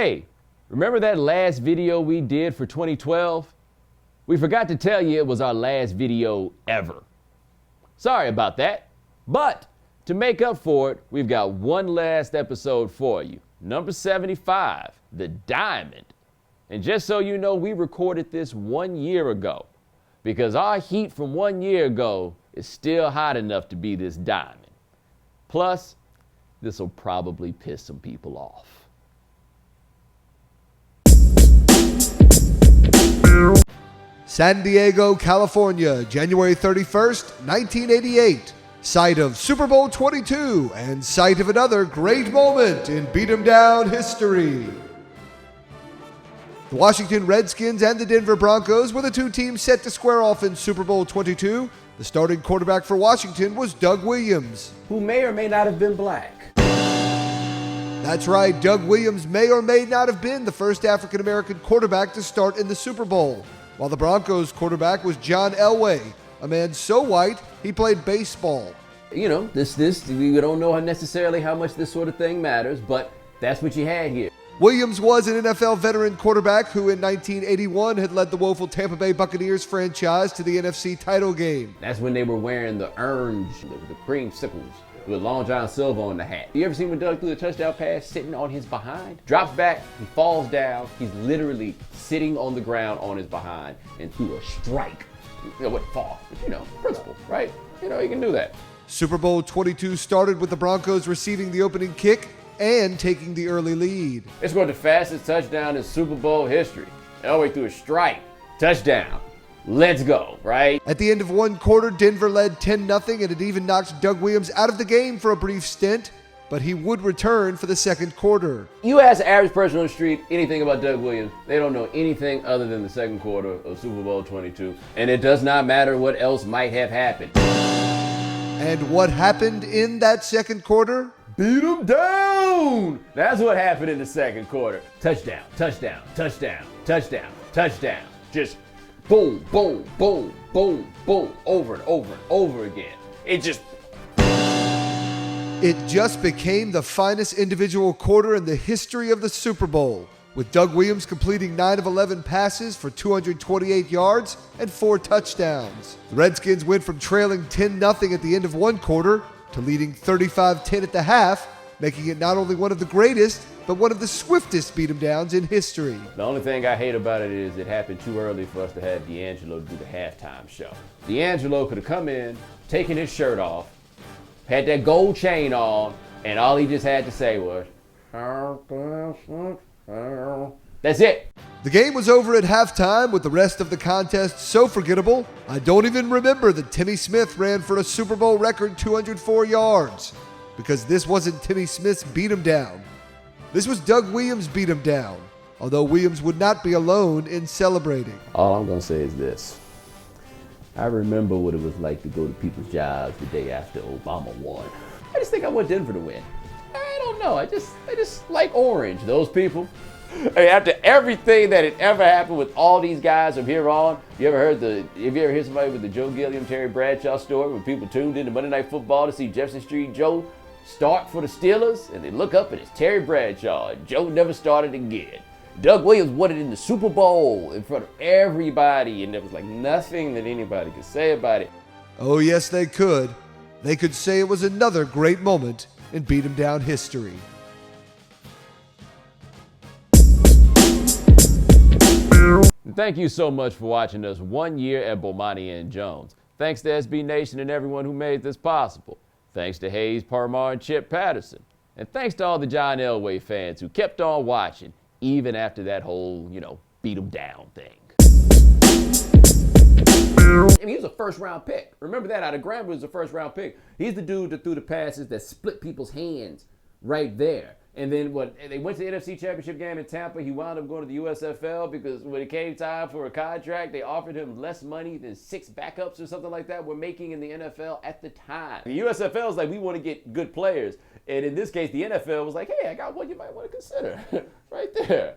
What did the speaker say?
Hey, remember that last video we did for 2012? We forgot to tell you it was our last video ever. Sorry about that, but to make up for it, we've got one last episode for you. Number 75, The Diamond. And just so you know, we recorded this 1 year ago because our heat from 1 year ago is still hot enough to be this diamond. Plus, this will probably piss some people off. San Diego, California, January 31st, 1988. Site of Super Bowl 22 and site of another great moment in beat 'em down history. The Washington Redskins and the Denver Broncos were the two teams set to square off in Super Bowl 22. The starting quarterback for Washington was Doug Williams, who may or may not have been black. That's right, Doug Williams may or may not have been the first African-American quarterback to start in the Super Bowl, while the Broncos quarterback was John Elway, a man so white he played baseball. You know, we don't know necessarily how much this sort of thing matters, but that's what you had here. Williams was an NFL veteran quarterback who in 1981 had led the woeful Tampa Bay Buccaneers franchise to the NFC title game. That's when they were wearing the orange, the creamsicles, with Long John Silver on the hat. You ever seen when Doug threw the touchdown pass sitting on his behind? Drops back, he falls down, he's literally sitting on the ground on his behind and threw a strike. You know, what fall, but you know, principle, right? You know, you can do that. Super Bowl 22 started with the Broncos receiving the opening kick and taking the early lead. It scored the fastest touchdown in Super Bowl history. Elway threw a strike, touchdown. Let's go, right? At the end of one quarter, Denver led 10-0 and it even knocked Doug Williams out of the game for a brief stint, but he would return for the second quarter. You ask the average person on the street anything about Doug Williams, they don't know anything other than the second quarter of Super Bowl 22, and it does not matter what else might have happened. And what happened in that second quarter? Beat 'em down! That's what happened in the second quarter. Touchdown, touchdown, touchdown, touchdown, touchdown. Just boom, boom, boom, boom, boom, over and over and over again. It just became the finest individual quarter in the history of the Super Bowl, with Doug Williams completing 9 of 11 passes for 228 yards and 4 touchdowns. The Redskins went from trailing 10-0 at the end of one quarter to leading 35-10 at the half, making it not only one of the greatest, but one of the swiftest beat-em-downs in history. The only thing I hate about it is it happened too early for us to have D'Angelo do the halftime show. D'Angelo could have come in, taken his shirt off, had that gold chain on, and all he just had to say was, that's it. The game was over at halftime with the rest of the contest so forgettable, I don't even remember that Timmy Smith ran for a Super Bowl record 204 yards. Because this wasn't Timmy Smith's beat 'em down. This was Doug Williams' beat 'em down, although Williams would not be alone in celebrating. All I'm going to say is this. I remember what it was like to go to people's jobs the day after Obama won. I just think I want Denver to win. I don't know. I just like orange. Those people. Hey, after everything that had ever happened with all these guys from here on, have you ever heard somebody with the Joe Gilliam, Terry Bradshaw story when people tuned into Monday Night Football to see Jefferson Street Joe start for the Steelers and they look up and it's Terry Bradshaw and Joe never started again. Doug Williams won it in the Super Bowl in front of everybody and there was like nothing that anybody could say about it. Oh yes, they could. They could say it was another great moment in beat 'em down history. Thank you so much for watching us 1 year at Bomani Jones. Thanks to SB Nation and everyone who made this possible. Thanks to Hayes, Parmar, and Chip Patterson. And thanks to all the John Elway fans who kept on watching, even after that whole, beat 'em down thing. And he was a first-round pick. Remember that, out of Grambling was a first-round pick. He's the dude that threw the passes that split people's hands right there. And then they went to the NFC Championship game in Tampa. He wound up going to the USFL because when it came time for a contract, they offered him less money than 6 backups or something like that were making in the NFL at the time. The USFL is like, we want to get good players. And in this case, the NFL was like, hey, I got one you might want to consider right there.